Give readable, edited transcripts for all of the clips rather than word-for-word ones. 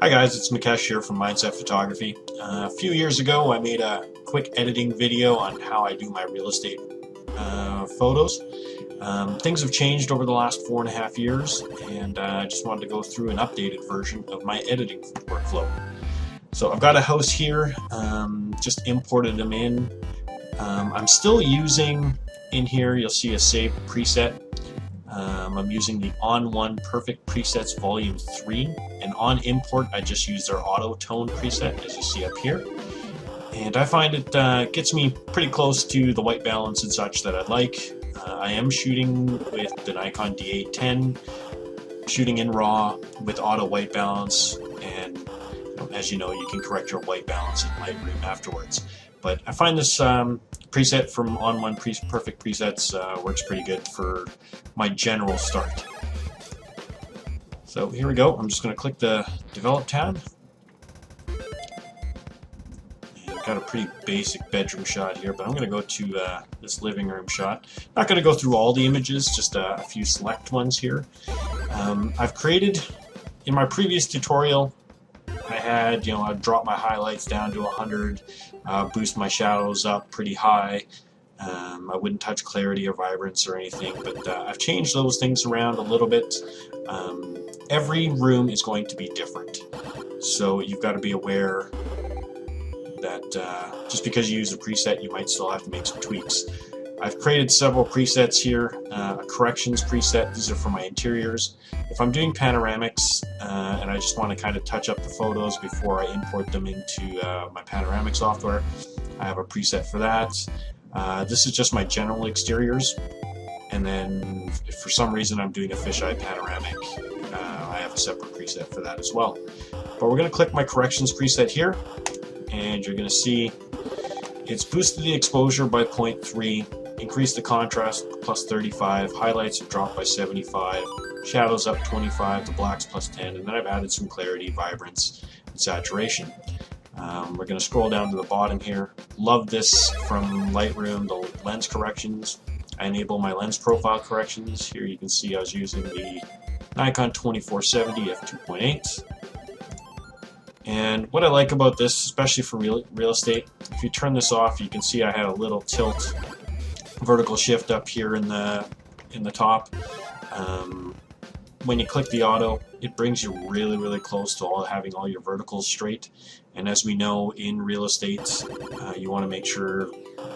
Hi guys, it's Mikesh here from MindSet Photography. A few years ago I made a quick editing video on how I do my real estate photos. Things have changed over the last 4.5 years, and I just wanted to go through an updated version of my editing workflow. So I've got a house here, just imported them in. I'm still using in here, you'll see a saved preset. I'm using the On One Perfect Presets Volume 3, and on import I just use their auto tone preset, as you see up here. And I find it gets me pretty close to the white balance and such that I'd like. I am shooting with the Nikon D810, shooting in RAW with auto white balance, and as you know, you can correct your white balance in Lightroom afterwards. But I find this preset from On One Perfect Presets works pretty good for my general start. So here we go. I'm just going to click the Develop tab. And I've got a pretty basic bedroom shot here, but I'm going to go to this living room shot. Not going to go through all the images, just a few select ones here. I've created, in my previous tutorial, I had, I'd drop my highlights down to 100, boost my shadows up pretty high. I wouldn't touch clarity or vibrance or anything, but I've changed those things around a little bit. Every room is going to be different, so you've got to be aware that just because you use a preset, you might still have to make some tweaks. I've created several presets here, a corrections preset. These are for my interiors. If I'm doing panoramics and I just want to kind of touch up the photos before I import them into my panoramic software, I have a preset for that. This is just my general exteriors, and then if for some reason I'm doing a fisheye panoramic, I have a separate preset for that as well. But we're going to click my corrections preset here, and you're going to see it's boosted the exposure by 0.3, increased the contrast plus 35, highlights have dropped by 75, shadows up 25, the blacks plus 10, and then I've added some clarity, vibrance, and saturation. We're going to scroll down to the bottom here. Love this from Lightroom, the lens corrections. I enable my lens profile corrections. Here you can see I was using the Nikon 2470 f2.8. And what I like about this, especially for real estate, if you turn this off, you can see I had a little tilt vertical shift up here in the top. When you click the auto, it brings you really close to having all your verticals straight. And as we know, in real estate, you want to make sure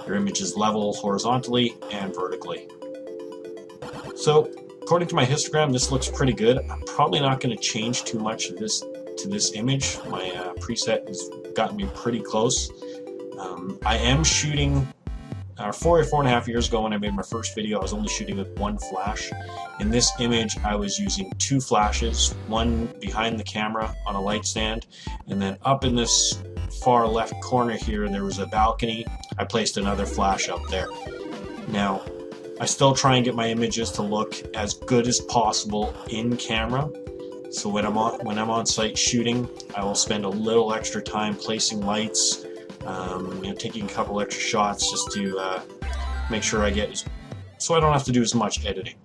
your image is level horizontally and vertically. So according to my histogram, this looks pretty good. I'm probably not going to change too much of this to this image. My preset has gotten me pretty close. I am shooting 4.5 years ago when I made my first video, I was only shooting with one flash. In this image, I was using two flashes, one behind the camera on a light stand, and then up in this far left corner here, there was a balcony. I placed another flash up there. Now, I still try and get my images to look as good as possible in camera. So when I'm on site shooting, I will spend a little extra time placing lights, taking a couple extra shots just to make sure I get, so I don't have to do as much editing.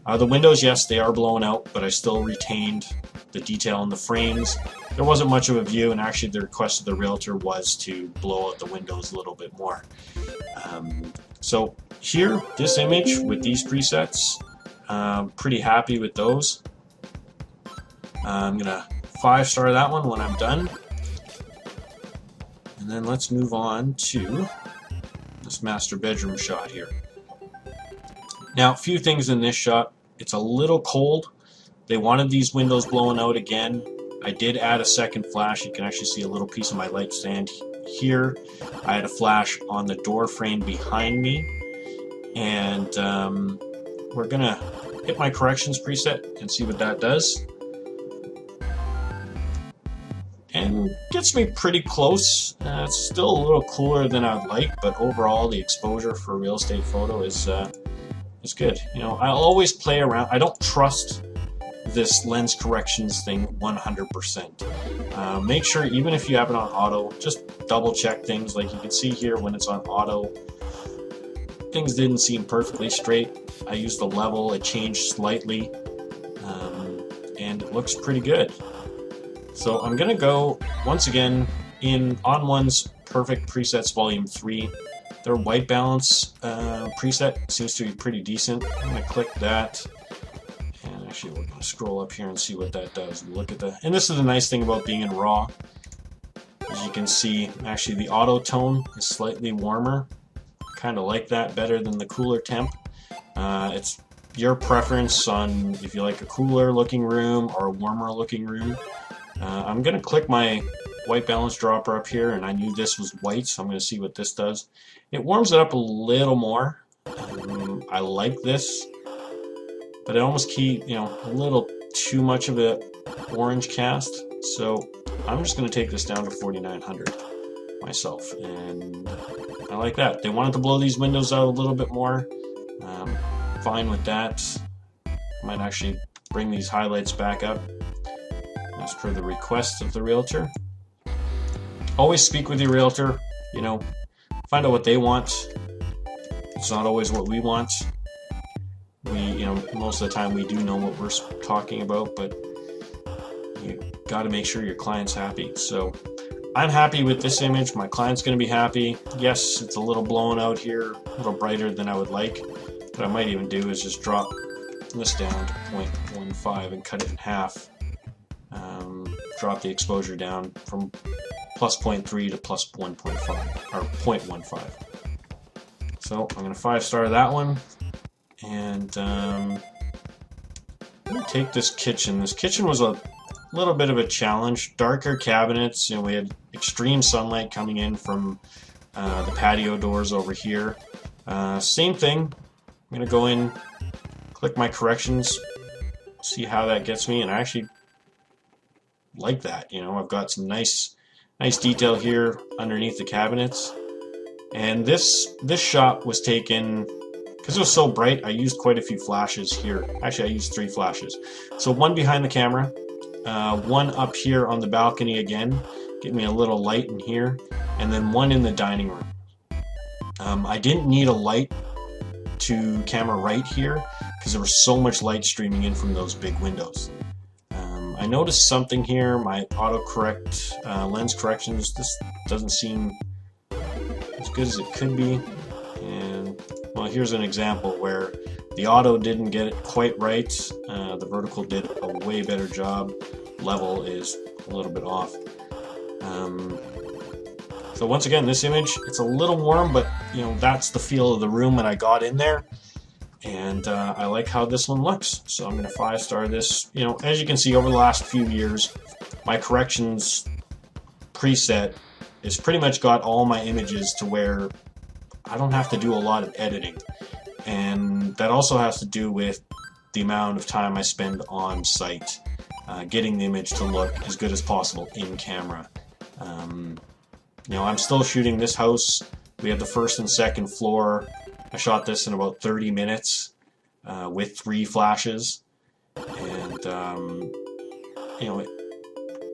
The windows, yes, they are blown out, but I still retained the detail in the frames. There wasn't much of a view, and actually the request of the realtor was to blow out the windows a little bit more. So here, this image with these presets, pretty happy with those. I'm gonna 5-star that one when I'm done. And then let's move on to this master bedroom shot here. Now, a few things in this shot. It's a little cold. They wanted these windows blown out again. I did add a second flash. You can actually see a little piece of my light stand here. I had a flash on the door frame behind me. And we're gonna hit my corrections preset and see what that does. And gets me pretty close. It's still a little cooler than I'd like, but overall the exposure for a real estate photo is good. I'll always play around. I don't trust this lens corrections thing 100%. Make sure, even if you have it on auto, just double check things. Like you can see here, when it's on auto, things didn't seem perfectly straight. I used the level, it changed slightly, and it looks pretty good. So I'm gonna go once again in On One's Perfect Presets Volume 3. Their white balance preset seems to be pretty decent. I'm gonna click that, and actually we're gonna scroll up here and see what that does. Look at the, and this is the nice thing about being in RAW. As you can see, actually the auto tone is slightly warmer. Kind of like that better than the cooler temp. It's your preference on if you like a cooler looking room or a warmer looking room. I'm going to click my white balance dropper up here, and I knew this was white, so I'm going to see what this does. It warms it up a little more. I like this, but it almost a little too much of a orange cast. So I'm just going to take this down to 4900 myself, and I like that. They wanted to blow these windows out a little bit more. Fine with that. Might actually bring these highlights back up as per the request of the realtor. Always speak with your realtor, find out what they want. It's not always what we want. Most of the time we do know what we're talking about, but you got to make sure your client's happy. So I'm happy with this image. My client's going to be happy. Yes, it's a little blown out here, a little brighter than I would like. What I might even do is just drop this down to 0.15 and cut it in half. Drop the exposure down from plus 0.3 to plus 1.5 or 0.15. So I'm going to 5-star that one, and I'm going to take this kitchen. This kitchen was a little bit of a challenge. Darker cabinets. We had extreme sunlight coming in from the patio doors over here. Same thing. I'm going to go in, click my corrections, see how that gets me, and I actually like that. I've got some nice detail here underneath the cabinets. And this shot was taken, because it was so bright, I used quite a few flashes here. Actually, I used 3 flashes. So one behind the camera, one up here on the balcony again, get me a little light in here, and then one in the dining room. I didn't need a light to camera right here because there was so much light streaming in from those big windows. I noticed something here, my autocorrect lens corrections, this doesn't seem as good as it could be. And well, here's an example where the auto didn't get it quite right. The vertical did a way better job. Level is a little bit off. So once again, this image, it's a little warm, but that's the feel of the room when I got in there. And I like how this one looks. So I'm going to 5-star this. As you can see, over the last few years, my corrections preset has pretty much got all my images to where I don't have to do a lot of editing. And that also has to do with the amount of time I spend on site, getting the image to look as good as possible in camera. I'm still shooting this house. We have the first and second floor. I shot this in about 30 minutes with 3 flashes. And,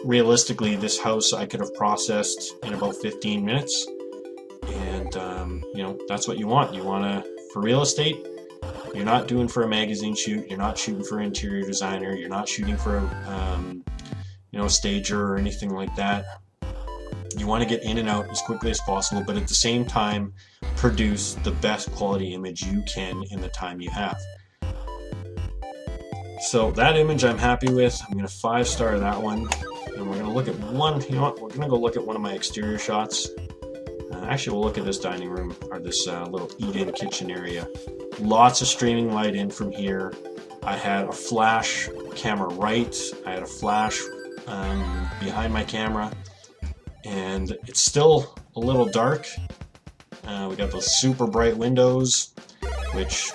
realistically, this house I could have processed in about 15 minutes. And, that's what you want. You want to, for real estate, you're not doing for a magazine shoot. You're not shooting for an interior designer. You're not shooting for a stager or anything like that. You want to get in and out as quickly as possible, but at the same time, produce the best quality image you can in the time you have. So that image I'm happy with. I'm going to 5-star that one. And we're going to look at one, we're going to go look at one of my exterior shots. Actually, we'll look at this dining room, or this little eat-in kitchen area. Lots of streaming light in from here. I had a flash camera right. I had a flash behind my camera. And it's still a little dark. We got those super bright windows, which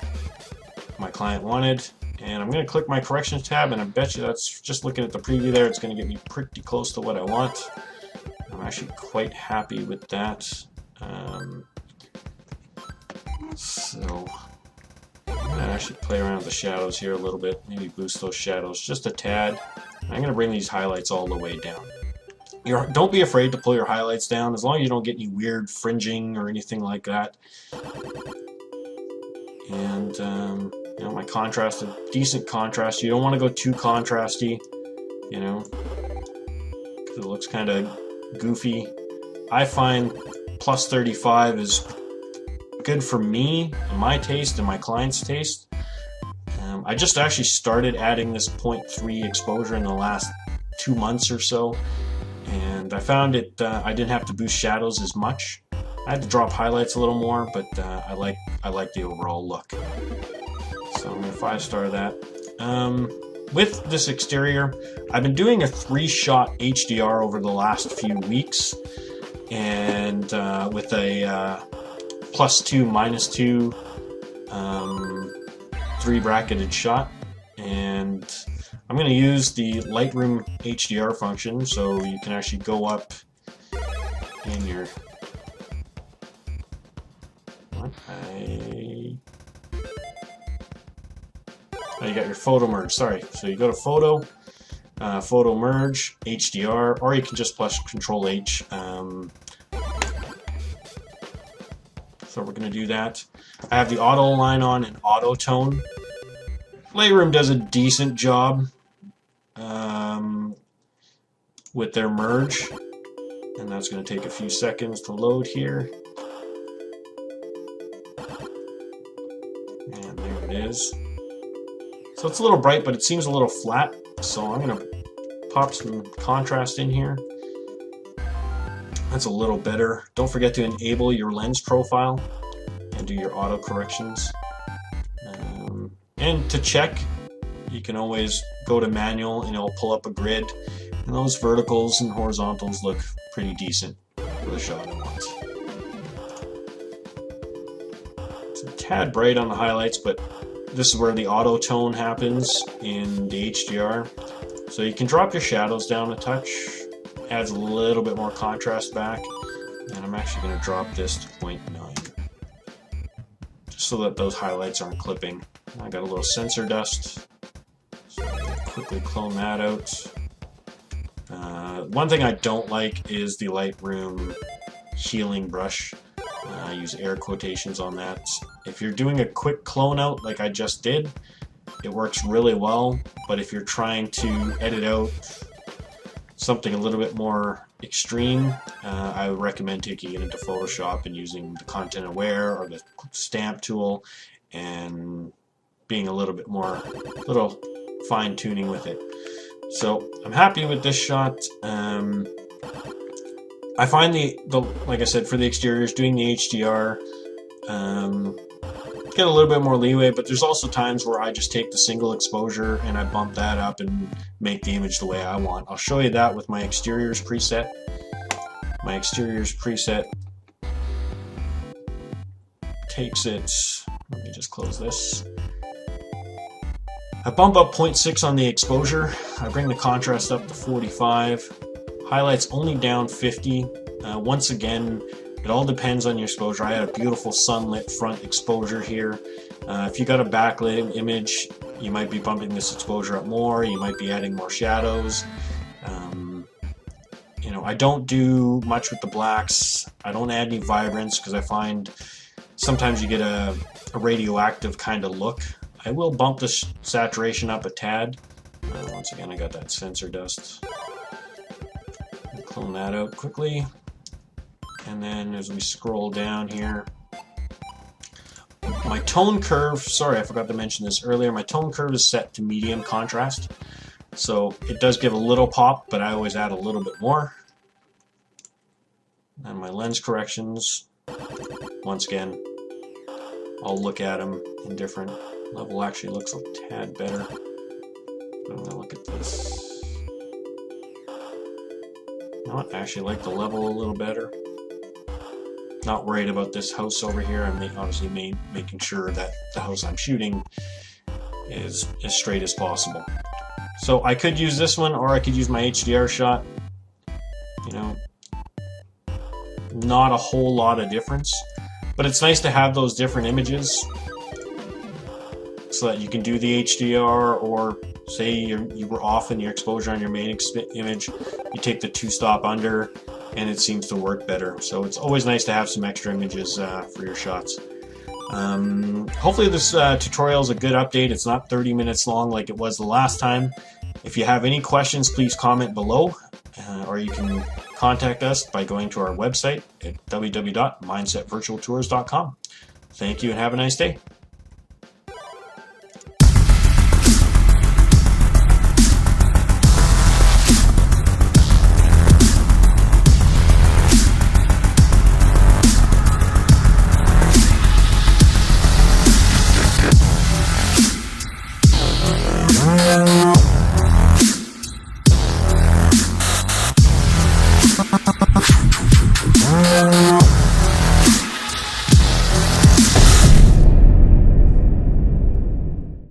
my client wanted. And I'm going to click my corrections tab, and I bet you that's just looking at the preview there. It's going to get me pretty close to what I want. I'm actually quite happy with that. So I'm going to actually play around with the shadows here a little bit. Maybe boost those shadows just a tad. I'm going to bring these highlights all the way down. Don't be afraid to pull your highlights down, as long as you don't get any weird fringing or anything like that. And my contrast, a decent contrast. You don't want to go too contrasty, It looks kind of goofy. I find plus 35 is good for me and my taste and my client's taste. I just actually started adding this 0.3 exposure in the last 2 months or so, and I found it I didn't have to boost shadows as much. I had to drop highlights a little more, but I like the overall look. So I'm going to 5-star that. With this exterior, I've been doing a 3-shot HDR over the last few weeks, and with a +2, -2, 3 bracketed shot, and I'm going to use the Lightroom HDR function, so you can actually go up in your you got your photo merge, sorry. So you go to photo, photo merge, HDR, or you can just press Control H. So we're going to do that. I have the auto line on and auto tone. Lightroom does a decent job with their merge, and that's going to take a few seconds to load here. And there it is. So it's a little bright, but it seems a little flat, so I'm going to pop some contrast in here. That's a little better. Don't forget to enable your lens profile and do your auto corrections. And to check, you can always go to manual and it'll pull up a grid, and those verticals and horizontals look pretty decent for the shot I want. It's a tad bright on the highlights, but this is where the auto tone happens in the HDR. So you can drop your shadows down a touch, adds a little bit more contrast back, and I'm actually going to drop this to 0.9 just so that those highlights aren't clipping. I got a little sensor dust, so I'm going to quickly clone that out. One thing I don't like is the Lightroom healing brush. I use air quotations on that. If you're doing a quick clone out like I just did, it works really well, but if you're trying to edit out something a little bit more extreme, I would recommend taking it into Photoshop and using the content aware or the stamp tool and being a little bit more, little fine tuning with it. So I'm happy with this shot. I find the like I said, for the exteriors, doing the HDR, get a little bit more leeway, but there's also times where I just take the single exposure and I bump that up and make the image the way I want. I'll show you that with my exteriors preset. My exteriors preset takes it, let me just close this. I bump up 0.6 on the exposure. I bring the contrast up to 45. Highlights only down 50. Once again, it all depends on your exposure. I had a beautiful sunlit front exposure here. If you got a backlit image, you might be bumping this exposure up more. You might be adding more shadows. You know, I don't do much with the blacks. I don't add any vibrance because I find sometimes you get a radioactive kind of look. I will bump the saturation up a tad. Once again, I got that sensor dust. Clone that out quickly, and then as we scroll down here, my tone curve, sorry I forgot to mention this earlier, my tone curve is set to medium contrast, so it does give a little pop, but I always add a little bit more. And my lens corrections, once again, I'll look at them in different level. Actually looks a tad better. I'm gonna look at this. I actually like the level a little better. Not worried about this house over here. I'm obviously making sure that the house I'm shooting is as straight as possible. So I could use this one, or I could use my HDR shot. You know, not a whole lot of difference, but it's nice to have those different images so that you can do the HDR, or say you were off in your exposure on your main image, you take the 2-stop under and it seems to work better. So it's always nice to have some extra images for your shots. Hopefully this tutorial is a good update. It's not 30 minutes long like it was the last time. If you have any questions, please comment below, or you can contact us by going to our website at www.mindsetvirtualtours.com. Thank you and have a nice day.